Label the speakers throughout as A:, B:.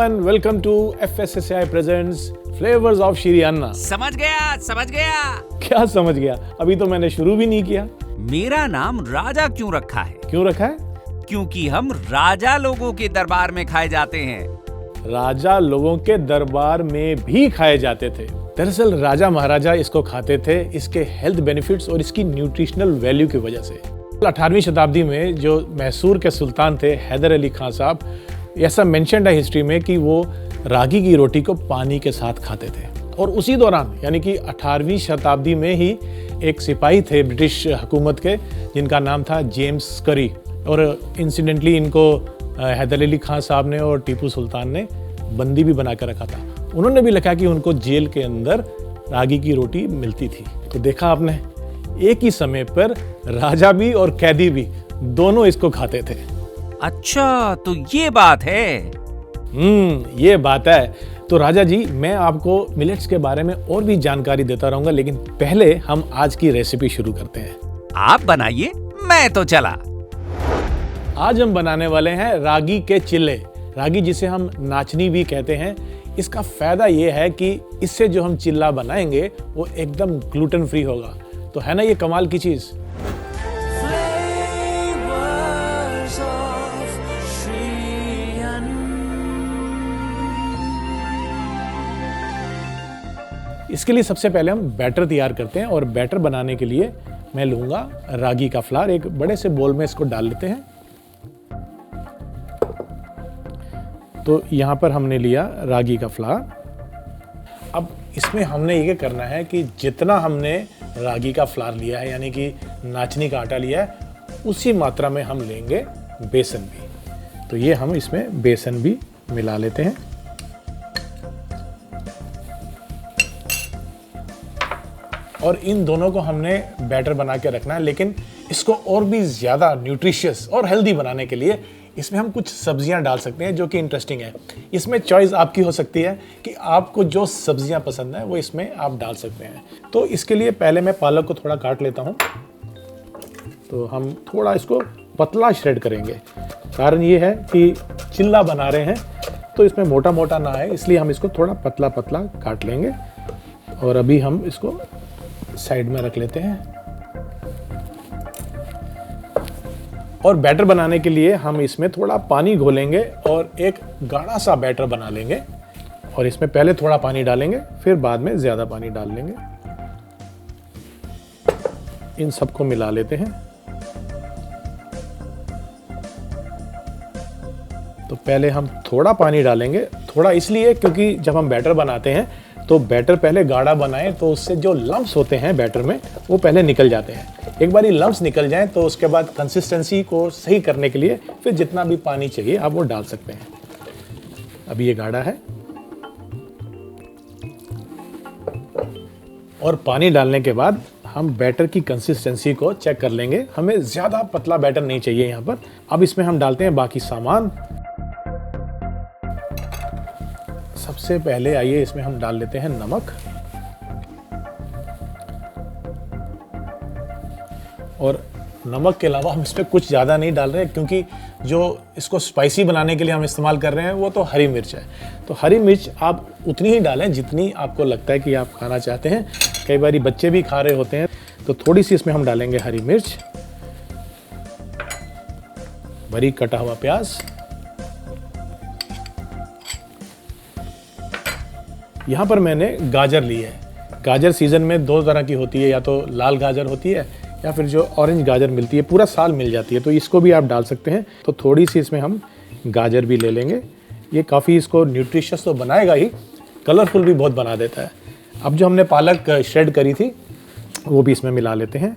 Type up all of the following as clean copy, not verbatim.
A: everyone, welcome to FSSAI presents Flavors of Shri अन्ना।
B: समझ गया।
A: क्या समझ गया? अभी तो मैंने शुरू भी नहीं किया।
B: मेरा नाम राजा क्यों रखा है?
A: क्यों रखा है?
B: क्योंकि हम राजा लोगों के दरबार में खाए जाते हैं।
A: राजा लोगों के दरबार में भी खाए जाते थे। दरअसल राजा महाराजा इसको खाते थे इसके हेल्थ बेनिफिट्स और इसकी न्यूट्रिशनल वैल्यू की वजह से। 18वीं शताब्दी में जो मैसूर के सुल्तान थे हैदर अली खान साहब, ऐसा मेंशन्ड है हिस्ट्री में कि वो रागी की रोटी को पानी के साथ खाते थे। और उसी दौरान यानी कि 18वीं शताब्दी में ही एक सिपाही थे ब्रिटिश हुकूमत के जिनका नाम था जेम्स करी, और इंसिडेंटली इनको हैदर अली खान साहब ने और टीपू सुल्तान ने बंदी भी बना कर रखा था। उन्होंने भी लिखा कि उनको जेल के अंदर रागी की रोटी मिलती थी। तो देखा आपने, एक ही समय पर राजा भी और कैदी भी दोनों इसको खाते थे।
B: अच्छा, तो ये बात है।
A: ये बात है। तो राजा जी, मैं आपको मिलेट्स के बारे में और भी जानकारी देता रहूंगा, लेकिन पहले हम आज की रेसिपी शुरू करते हैं।
B: आप बनाइए, मैं तो चला।
A: आज हम बनाने वाले हैं रागी के चिल्ले। रागी जिसे हम नाचनी भी कहते हैं। इसका फायदा ये है कि इससे जो हम चिल्ला बनाएंगे वो एकदम ग्लूटेन फ्री होगा। तो है ना ये कमाल की चीज। इसके लिए सबसे पहले हम बैटर तैयार करते हैं, और बैटर बनाने के लिए मैं लूंगा रागी का फ्लावर। एक बड़े से बोल में इसको डाल लेते हैं। तो यहाँ पर हमने लिया रागी का फ्लावर। अब इसमें हमने ये करना है कि जितना हमने रागी का फ्लावर लिया है यानी कि नाचनी का आटा लिया है, उसी मात्रा में हम लेंगे बेसन भी। तो ये हम इसमें बेसन भी मिला लेते हैं। और इन दोनों को हमने बैटर बना के रखना है, लेकिन इसको और भी ज़्यादा न्यूट्रिशियस और हेल्दी बनाने के लिए इसमें हम कुछ सब्जियां डाल सकते हैं जो कि इंटरेस्टिंग है। इसमें चॉइस आपकी हो सकती है कि आपको जो सब्जियां पसंद है वो इसमें आप डाल सकते हैं। तो इसके लिए पहले मैं पालक को थोड़ा काट लेता हूं। तो हम थोड़ा इसको पतला श्रेड करेंगे। कारण ये है कि चिल्ला बना रहे हैं तो इसमें मोटा मोटा ना है, इसलिए हम इसको थोड़ा पतला पतला काट लेंगे। और अभी हम इसको साइड में रख लेते हैं। और बैटर बनाने के लिए हम इसमें थोड़ा पानी घोलेंगे और एक गाढ़ा सा बैटर बना लेंगे। और इसमें पहले थोड़ा पानी डालेंगे, फिर बाद में ज्यादा पानी डाल लेंगे। इन सबको मिला लेते हैं। तो पहले हम थोड़ा पानी डालेंगे, थोड़ा इसलिए क्योंकि जब हम बैटर बनाते हैं तो बैटर पहले गाढ़ा बनाएं तो उससे जो लम्प्स होते हैं बैटर में वो पहले निकल जाते हैं। एक बार ये लम्प्स निकल जाएं तो उसके बाद कंसिस्टेंसी को सही करने के लिए फिर जितना भी पानी चाहिए आप वो डाल सकते हैं। अभी ये गाढ़ा है। और पानी डालने के बाद हम बैटर की कंसिस्टेंसी को चेक कर लेंगे। हमें ज़्यादा पतला बैटर नहीं चाहिए यहाँ पर। अब इसमें हम डालते हैं बाकी सामान। सबसे पहले आइए इसमें हम डाल लेते हैं नमक। और नमक के अलावा हम इसमें कुछ ज़्यादा नहीं डाल रहे क्योंकि जो इसको स्पाइसी बनाने के लिए हम इस्तेमाल कर रहे हैं वो तो हरी मिर्च है। तो हरी मिर्च आप उतनी ही डालें जितनी आपको लगता है कि आप खाना चाहते हैं। कई बार बच्चे भी खा रहे होते हैं, तो थोड़ी सी इसमें हम डालेंगे हरी मिर्च, बारीक कटा हुआ प्याज। यहाँ पर मैंने गाजर ली है। गाजर सीजन में दो तरह की होती है, या तो लाल गाजर होती है या फिर जो ऑरेंज गाजर मिलती है, पूरा साल मिल जाती है, तो इसको भी आप डाल सकते हैं। तो थोड़ी सी इसमें हम गाजर भी ले लेंगे। ये काफ़ी इसको न्यूट्रिशियस तो बनाएगा ही, कलरफुल भी बहुत बना देता है। अब जो हमने पालक श्रेड करी थी वो भी इसमें मिला लेते हैं।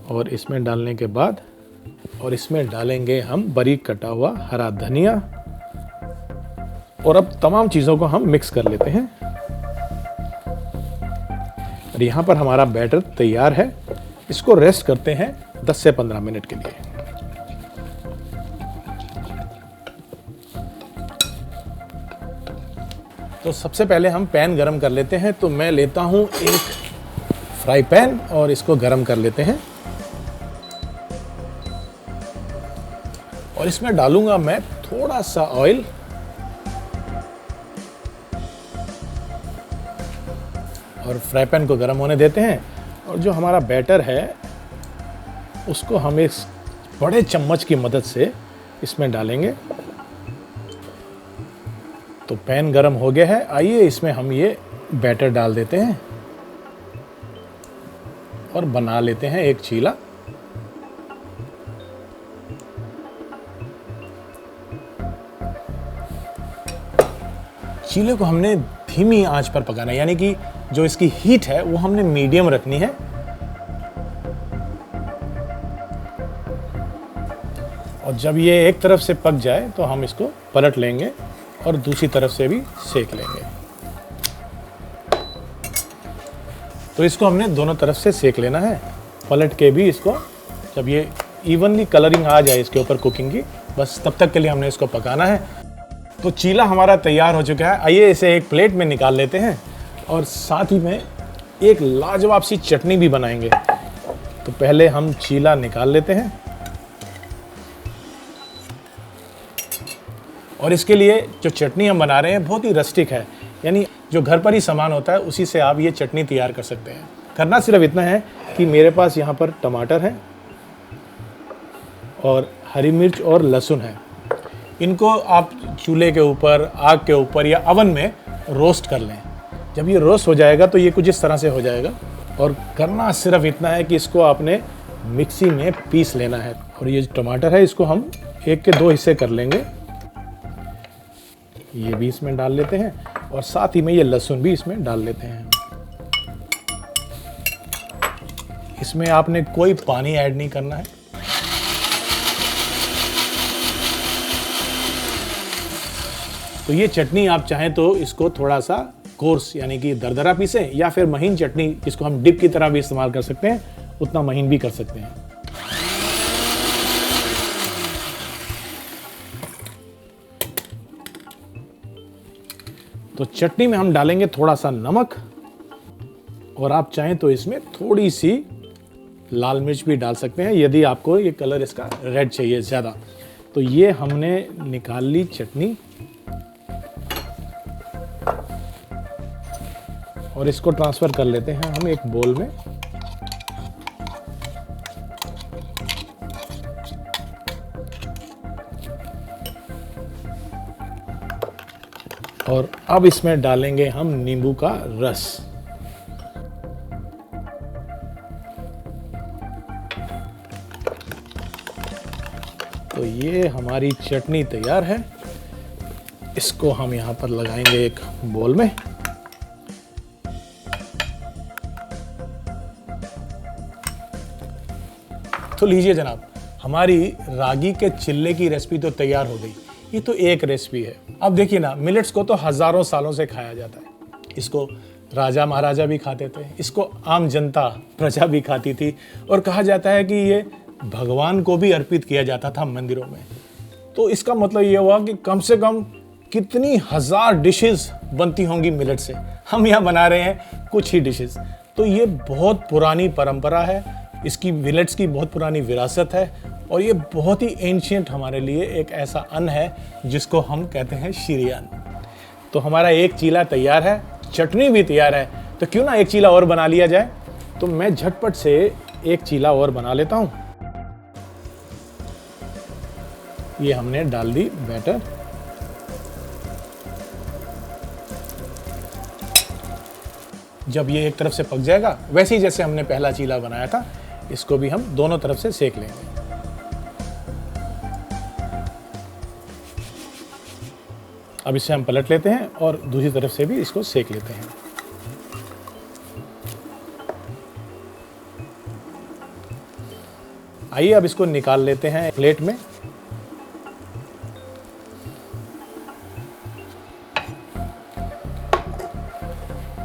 A: और इसमें डालने के बाद और इसमें डालेंगे हम बारीक कटा हुआ हरा धनिया। और अब तमाम चीज़ों को हम मिक्स कर लेते हैं। और यहाँ पर हमारा बैटर तैयार है। इसको रेस्ट करते हैं 10 से 15 मिनट के लिए। तो सबसे पहले हम पैन गरम कर लेते हैं। तो मैं लेता हूँ एक फ्राई पैन और इसको गरम कर लेते हैं। और इसमें डालूंगा मैं थोड़ा सा ऑयल। और फ्राई पैन को गर्म होने देते हैं और जो हमारा बैटर है उसको हम इस बड़े चम्मच की मदद से इसमें डालेंगे। तो पैन गर्म हो गया है, आइए इसमें हम ये बैटर डाल देते हैं और बना लेते हैं एक चीला। चीले को हमने धीमी आंच पर पकाना है, यानी कि जो इसकी हीट है वो हमने मीडियम रखनी है। और जब ये एक तरफ से पक जाए तो हम इसको पलट लेंगे और दूसरी तरफ से भी सेक लेंगे। तो इसको हमने दोनों तरफ से सेक लेना है, पलट के भी इसको। जब ये इवनली कलरिंग आ जाए इसके ऊपर कुकिंग की, बस तब तक के लिए हमने इसको पकाना है। तो चीला हमारा तैयार हो चुका है, आइए इसे एक प्लेट में निकाल लेते हैं और साथ ही में एक लाजवाब सी चटनी भी बनाएंगे। तो पहले हम चीला निकाल लेते हैं और इसके लिए जो चटनी हम बना रहे हैं बहुत ही रस्टिक है, यानी जो घर पर ही सामान होता है उसी से आप ये चटनी तैयार कर सकते हैं। करना सिर्फ इतना है कि मेरे पास यहाँ पर टमाटर है और हरी मिर्च और लहसुन है। इनको आप चूल्हे के ऊपर, आग के ऊपर या अवन में रोस्ट कर लें। जब ये रोस्ट हो जाएगा तो ये कुछ इस तरह से हो जाएगा। और करना सिर्फ इतना है कि इसको आपने मिक्सी में पीस लेना है। और ये जो टमाटर है इसको हम 1 के 2 हिस्से कर लेंगे, ये भी इसमें डाल लेते हैं और साथ ही में ये लहसुन भी इसमें डाल लेते हैं। इसमें आपने कोई पानी ऐड नहीं करना है। तो ये चटनी आप चाहें तो इसको थोड़ा सा कोर्स यानी कि दरदरा पीसें, या फिर महीन चटनी जिसको हम डिप की तरह भी इस्तेमाल कर सकते हैं, उतना महीन भी कर सकते हैं। तो चटनी में हम डालेंगे थोड़ा सा नमक और आप चाहें तो इसमें थोड़ी सी लाल मिर्च भी डाल सकते हैं यदि आपको ये कलर इसका रेड चाहिए ज़्यादा। तो ये हमने निकाल ली चटनी और इसको ट्रांसफ़र कर लेते हैं हम एक बोल में। और अब इसमें डालेंगे हम नींबू का रस। तो ये हमारी चटनी तैयार है। इसको हम यहाँ पर लगाएंगे एक बोल में। तो लीजिए जनाब, हमारी रागी के चिल्ले की रेसिपी तो तैयार हो गई। ये तो एक रेसिपी है। अब देखिए ना, मिलेट्स को तो हजारों सालों से खाया जाता है। इसको राजा महाराजा भी खाते थे, इसको आम जनता प्रजा भी खाती थी और कहा जाता है कि ये भगवान को भी अर्पित किया जाता था मंदिरों में। तो इसका मतलब ये हुआ कि कम से कम कितनी हजार डिशेस बनती होंगी मिलेट से। हम यहाँ बना रहे हैं कुछ ही डिशेस। तो ये बहुत पुरानी परंपरा है, इसकी मिलेट्स की बहुत पुरानी विरासत है और ये बहुत ही एंशिएंट हमारे लिए एक ऐसा अन्न है जिसको हम कहते हैं श्री अन्न। तो हमारा एक चीला तैयार है, चटनी भी तैयार है, तो क्यों ना एक चीला और बना लिया जाए। तो मैं झटपट से एक चीला और बना लेता हूँ। ये हमने डाल दी बैटर। जब ये एक तरफ से पक जाएगा, वैसे ही जैसे हमने पहला चीला बनाया था, इसको भी हम दोनों तरफ से सेक लेंगे। अब इसे हम पलट लेते हैं और दूसरी तरफ से भी इसको सेक लेते हैं। आइए अब इसको निकाल लेते हैं प्लेट में।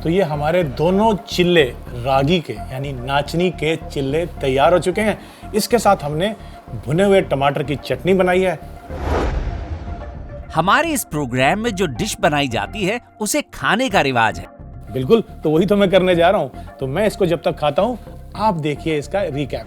A: तो ये हमारे दोनों चिल्ले रागी के यानी नाचनी के चिल्ले तैयार हो चुके हैं। इसके साथ हमने भुने हुए टमाटर की चटनी बनाई है।
B: हमारे इस प्रोग्राम में जो डिश बनाई जाती है उसे खाने का रिवाज है।
A: बिल्कुल, तो वही तो मैं करने जा रहा हूं। तो मैं इसको जब तक खाता हूं, आप देखिए इसका रिकैप।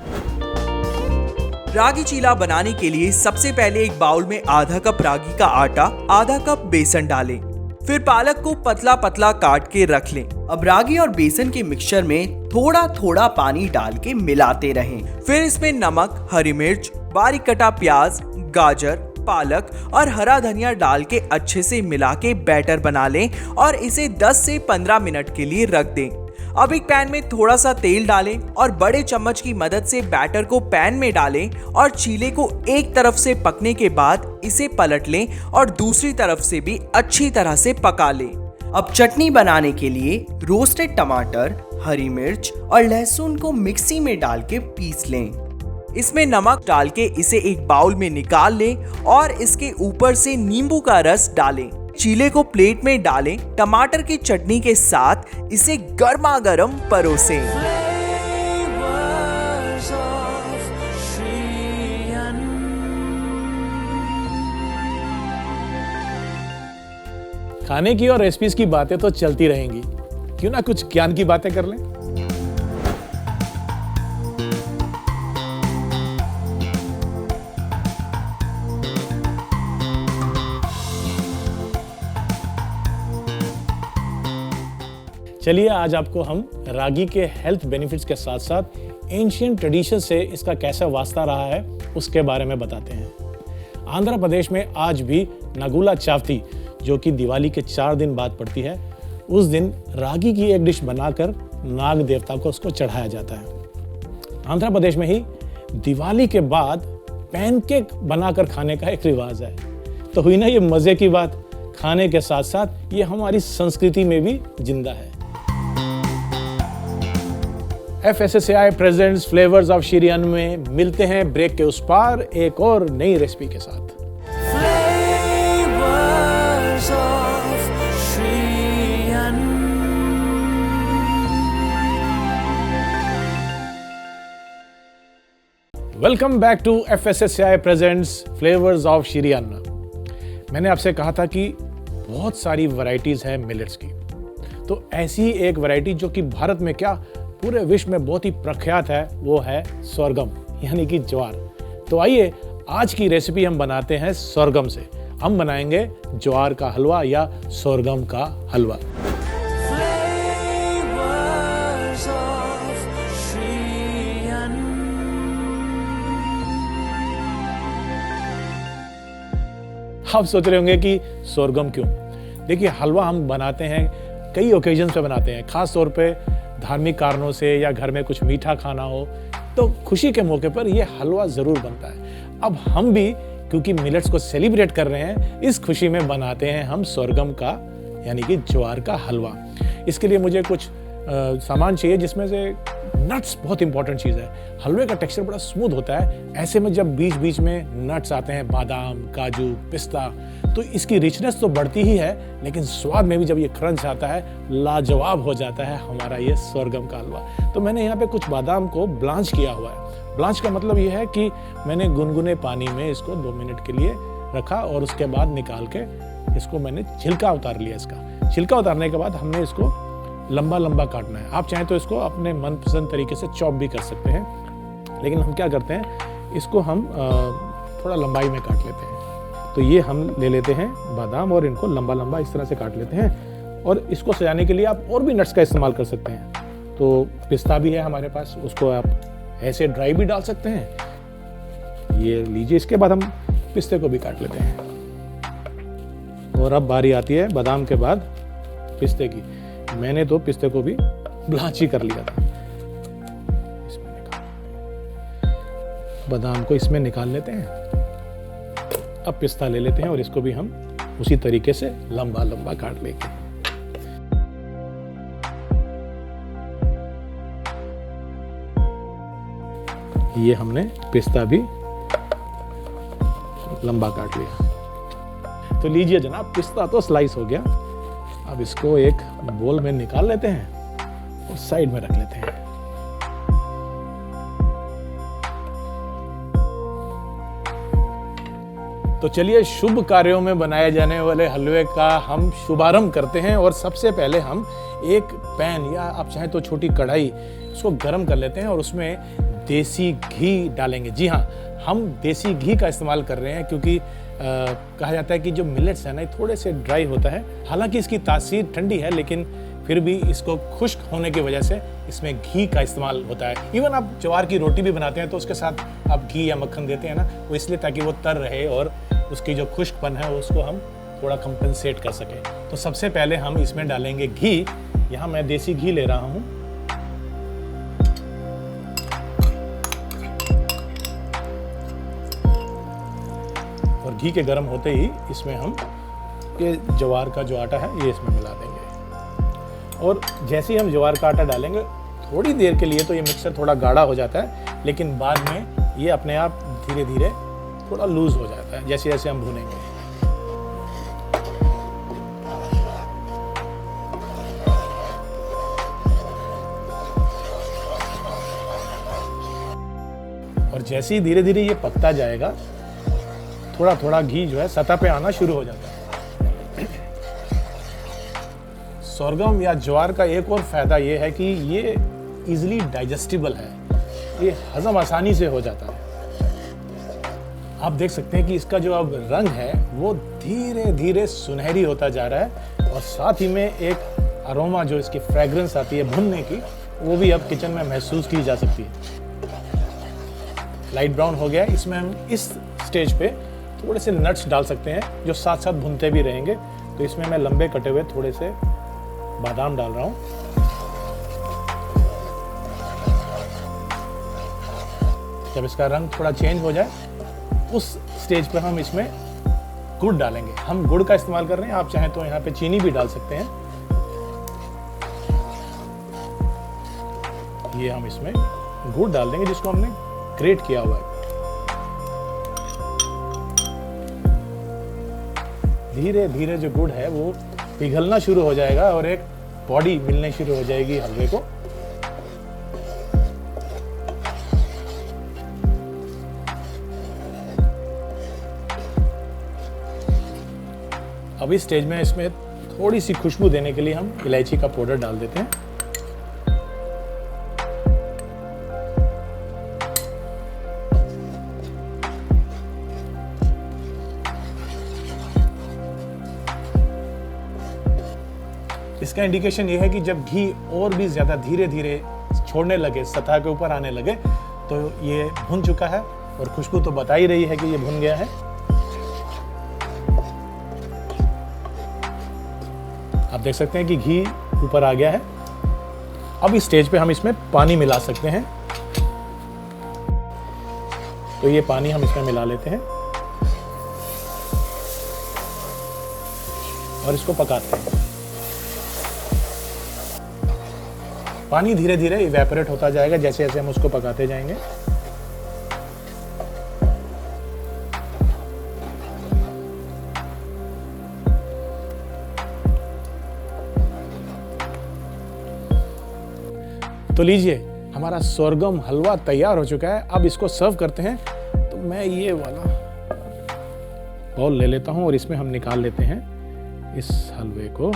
C: रागी चीला बनाने के लिए सबसे पहले एक बाउल में आधा कप रागी का आटा, आधा कप बेसन डालें। फिर पालक को पतला पतला काट के रख लें। अब रागी और बेसन के मिक्सचर में थोड़ा थोड़ा पानी डाल के मिलाते रहें। फिर इसमें नमक, हरी मिर्च, बारीक कटा प्याज, गाजर, पालक और हरा धनिया डाल के अच्छे से मिला के बैटर बना लें और इसे 10 से 15 मिनट के लिए रख दें। अब एक पैन में थोड़ा सा तेल डालें और बड़े चम्मच की मदद से बैटर को पैन में डालें और चीले को एक तरफ से पकने के बाद इसे पलट लें और दूसरी तरफ से भी अच्छी तरह से पका लें। अब चटनी बनाने के लिए रोस्टेड टमाटर, हरी मिर्च और लहसुन को मिक्सी में डाल के पीस लें। इसमें नमक डाल के इसे एक बाउल में निकाल लें और इसके ऊपर से नींबू का रस डालें। चीले को प्लेट में डालें। टमाटर की चटनी के साथ इसे गर्मा गर्म परोसें।
A: खाने की और रेसिपीज की बातें तो चलती रहेंगी, क्यों ना कुछ ज्ञान की बातें कर लें। चलिए आज आपको हम रागी के हेल्थ बेनिफिट्स के साथ साथ एंशिएंट ट्रेडिशन से इसका कैसा वास्ता रहा है उसके बारे में बताते हैं। आंध्र प्रदेश में आज भी नगुला चावती, जो कि दिवाली के 4 दिन बाद पड़ती है, उस दिन रागी की एक डिश बनाकर नाग देवता को उसको चढ़ाया जाता है। आंध्र प्रदेश में ही दिवाली के बाद पैनकेक बनाकर खाने का एक रिवाज है। तो हुई ना ये मजे की बात, खाने के साथ साथ ये हमारी संस्कृति में भी जिंदा है। FSSAI presents flavours of Shri अन्न में मिलते हैं ब्रेक के उस पार एक और नई रेसिपी के साथ। Welcome back to FSSAI presents flavours of Shri Anna. मैंने आपसे कहा था कि बहुत सारी वैरायटीज हैं मिलेट्स की, तो ऐसी एक वैरायटी जो कि भारत में क्या पूरे विश्व में बहुत ही प्रख्यात है, वो है सोरगम यानी कि ज्वार। तो आइए आज की रेसिपी हम बनाते हैं सोरगम से। हम बनाएंगे ज्वार का हलवा या सोरगम का हलवा। आप सोच रहे होंगे कि सोरगम क्यों? देखिए, हलवा हम बनाते हैं कई ओकेजन पे बनाते हैं, खास तौर पे धार्मिक कारणों से या घर में कुछ मीठा खाना हो तो खुशी के मौके पर यह हलवा जरूर बनता है। अब हम भी क्योंकि मिलेट्स को सेलिब्रेट कर रहे हैं, इस खुशी में बनाते हैं हम सोरगम का यानी कि ज्वार का हलवा। इसके लिए मुझे कुछ सामान चाहिए, जिसमें से नट्स बहुत इंपॉर्टेंट चीज़ है। हलवे का टेक्सचर बड़ा स्मूथ होता है, ऐसे में जब बीच बीच में नट्स आते हैं, बादाम, काजू, पिस्ता, तो इसकी रिचनेस तो बढ़ती ही है, लेकिन स्वाद में भी जब ये क्रंच आता है, लाजवाब हो जाता है हमारा ये सोरगम का हलवा। तो मैंने यहाँ पे कुछ बादाम को ब्लांच किया हुआ है। ब्लांच का मतलब ये है कि मैंने गुनगुने पानी में इसको 2 मिनट के लिए रखा और उसके बाद निकाल के इसको मैंने छिलका उतार लिया। इसका छिलका उतारने के बाद हमने इसको लंबा लंबा काटना है। आप चाहें तो इसको अपने मनपसंद तरीके से चॉप भी कर सकते हैं, लेकिन हम क्या करते हैं, इसको हम थोड़ा लंबाई में काट लेते हैं। तो ये हम ले लेते हैं बादाम और इनको लंबा लंबा इस तरह से काट लेते हैं। और इसको सजाने के लिए आप और भी नट्स का इस्तेमाल कर सकते हैं। तो पिस्ता भी है हमारे पास, उसको आप ऐसे ड्राई भी डाल सकते हैं। ये लीजिए, इसके बाद हम पिस्ते को भी काट लेते हैं। और अब बारी आती है बादाम के बाद पिस्ते की। मैंने तो पिस्ते को भी ब्लांच ही कर लिया था। इसमें बादाम को इसमें निकाल लेते हैं। अब पिस्ता ले लेते हैं और इसको भी हम उसी तरीके से लंबा लंबा काट लेंगे। ये हमने पिस्ता भी लंबा काट लिया। तो लीजिए जनाब, पिस्ता तो स्लाइस हो गया। अब इसको एक बोल में निकाल लेते हैं और साइड में रख लेते हैं। तो चलिए शुभ कार्यों में बनाए जाने वाले हलवे का हम शुभारंभ करते हैं। और सबसे पहले हम एक पैन या आप चाहें तो छोटी कढ़ाई, उसको गर्म कर लेते हैं और उसमें देसी घी डालेंगे। जी हाँ, हम देसी घी का इस्तेमाल कर रहे हैं क्योंकि कहा जाता है कि जो मिलेट्स है ना ये थोड़े से ड्राई होता है। हालांकि इसकी तासीर ठंडी है, लेकिन फिर भी इसको खुश्क होने की वजह से इसमें घी का इस्तेमाल होता है। इवन आप ज्वार की रोटी भी बनाते हैं तो उसके साथ आप घी या मक्खन देते हैं ना, वो इसलिए ताकि वो तर रहे और उसकी जो खुश्कपन है उसको हम थोड़ा कंपनसेट कर सकें। तो सबसे पहले हम इसमें डालेंगे घी। यहाँ मैं देसी घी ले रहा हूँ। और घी के गर्म होते ही इसमें हम ये ज्वार का जो आटा है ये इसमें मिला देंगे। और जैसे ही हम ज्वार का आटा डालेंगे थोड़ी देर के लिए तो ये मिक्सर थोड़ा गाढ़ा हो जाता है, लेकिन बाद में ये अपने आप धीरे धीरे थोड़ा लूज हो जाता है जैसे जैसे हम भूनेंगे। और जैसे ही धीरे धीरे ये पकता जाएगा थोड़ा थोड़ा घी जो है सतह पे आना शुरू हो जाता है। सोरगम या ज्वार का एक और फायदा ये है कि ये इजीली डाइजेस्टिबल है, ये हजम आसानी से हो जाता है। आप देख सकते हैं कि इसका जो अब रंग है वो धीरे धीरे सुनहरी होता जा रहा है और साथ ही में एक अरोमा जो इसकी फ्रेग्रेंस आती है भुनने की, वो भी अब किचन में महसूस की जा सकती है। लाइट ब्राउन हो गया। इसमें हम इस स्टेज पे थोड़े से नट्स डाल सकते हैं जो साथ साथ भुनते भी रहेंगे। तो इसमें मैं लंबे कटे हुए थोड़े से बादाम डाल रहा हूँ। जब इसका रंग थोड़ा चेंज हो जाए उस स्टेज पर हम इसमें गुड़ डालेंगे। हम गुड़ का इस्तेमाल कर रहे हैं, आप चाहें तो यहाँ पे चीनी भी डाल सकते हैं। ये हम इसमें गुड़ डाल देंगे जिसको हमने ग्रेट किया हुआ है। धीरे धीरे जो गुड़ है वो पिघलना शुरू हो जाएगा और एक बॉडी मिलने शुरू हो जाएगी हलवे को। अब इस स्टेज में इसमें थोड़ी सी खुशबू देने के लिए हम इलायची का पाउडर डाल देते हैं। इसका इंडिकेशन ये है कि जब घी और भी ज़्यादा धीरे धीरे छोड़ने लगे, सतह के ऊपर आने लगे, तो ये भुन चुका है और खुशबू तो बता ही रही है कि ये भुन गया है। आप देख सकते हैं कि घी ऊपर आ गया है। अब इस स्टेज पे हम इसमें पानी मिला सकते हैं। तो ये पानी हम इसमें मिला लेते हैं और इसको पकाते हैं। पानी धीरे धीरे इवेपोरेट होता जाएगा जैसे जैसे हम उसको पकाते जाएंगे। तो लीजिए, हमारा सोरगम हलवा तैयार हो चुका है। अब इसको सर्व करते हैं। तो मैं ये वाला बाउल ले लेता हूं और इसमें हम निकाल लेते हैं इस हलवे को।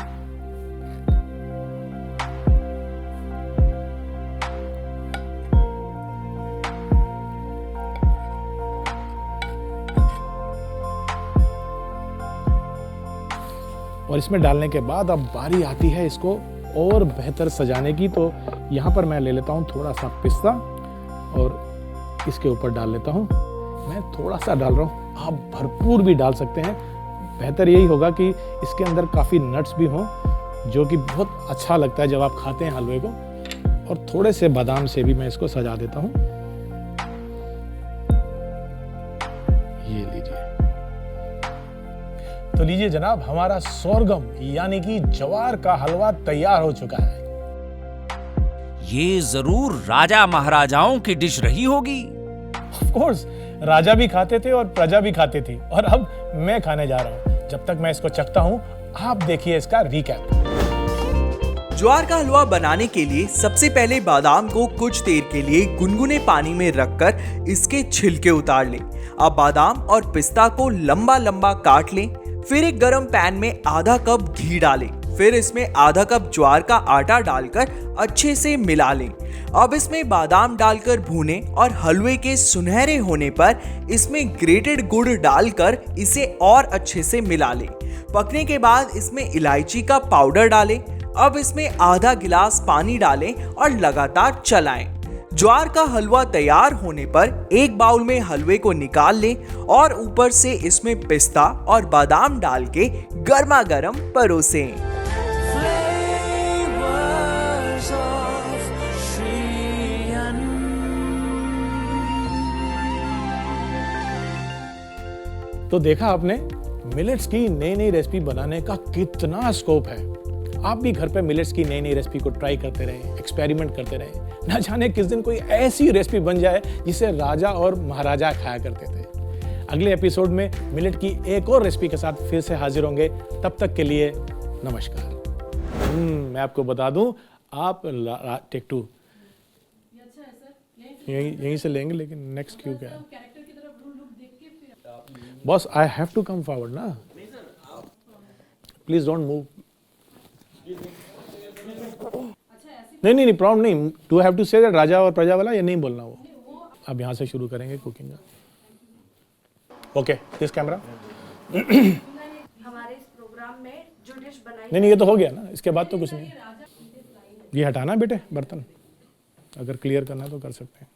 A: और इसमें डालने के बाद अब बारी आती है इसको और बेहतर सजाने की। तो यहाँ पर मैं ले लेता हूँ थोड़ा सा पिस्ता और इसके ऊपर डाल लेता हूँ। मैं थोड़ा सा डाल रहा हूँ, आप भरपूर भी डाल सकते हैं। बेहतर यही होगा कि इसके अंदर काफ़ी नट्स भी हों, जो कि बहुत अच्छा लगता है जब आप खाते हैं हलवे को। और थोड़े से बादाम से भी मैं इसको सजा देता हूँ। ये लीजिए। तो लीजिए जनाब, हमारा सोरगम यानी कि ज्वार का हलवा तैयार हो चुका है।
B: ये जरूर राजा महाराजाओं की डिश रही होगी।
A: ऑफ कोर्स, राजा भी खाते थे और प्रजा भी खाती थी, और अब मैं खाने जा रहा हूँ। जब तक मैं इसको चखता हूँ, आप देखिए इसका रिकैप।
C: ज्वार का हलवा बनाने के लिए सबसे पहले बादाम को कुछ देर के लिए गुनगुने पानी में रखकर इसके छिलके उतार लें। अब बादाम और पिस्ता को लंबा लंबा काट लें। फिर एक गरम पैन में आधा कप घी डालें। फिर इसमें आधा कप ज्वार का आटा डालकर अच्छे से मिला लें। अब इसमें बादाम डालकर भूने और हलवे के सुनहरे होने पर इसमें ग्रेटेड गुड़ डालकर इसे और अच्छे से मिला लें। पकने के बाद इसमें इलायची का पाउडर डालें। अब इसमें आधा गिलास पानी डालें और लगातार चलाएं। ज्वार का हलवा तैयार होने पर एक बाउल में हलवे को निकाल लें और ऊपर से इसमें पिस्ता और बादाम डाल के गर्मा गर्म परोसें।
A: तो देखा आपने मिलेट्स की नई नई रेसिपी बनाने का कितना स्कोप है। आप भी घर पे मिलेट्स की नई नई रेसिपी को ट्राई करते रहें, एक्सपेरिमेंट करते रहें। ना जाने किस दिन कोई ऐसी रेसिपी बन जाए जिसे राजा और महाराजा खाया करते थे। अगले एपिसोड में मिलेट की एक और रेसिपी के साथ फिर से हाजिर होंगे। तब तक के लिए नमस्कार। मैं आपको बता दूं, आप टेक 2 यहीं से लेंगे, लेकिन नेक्स्ट क्यों क्या है boss? I have to come forward ना, प्लीज डोंट मूव। नहीं प्रॉब्लम नहीं। To have to say that राजा और प्रजा वाला, या नहीं बोलना वो? अब यहाँ से शुरू करेंगे कुकिंग का। Okay, this camera.
D: हमारे इस प्रोग्राम में जो डिश बनाई
A: नहीं ये तो हो गया ना, इसके बाद तो कुछ नहीं। ये हटाना बेटे बर्तन, अगर क्लियर करना तो कर सकते हैं।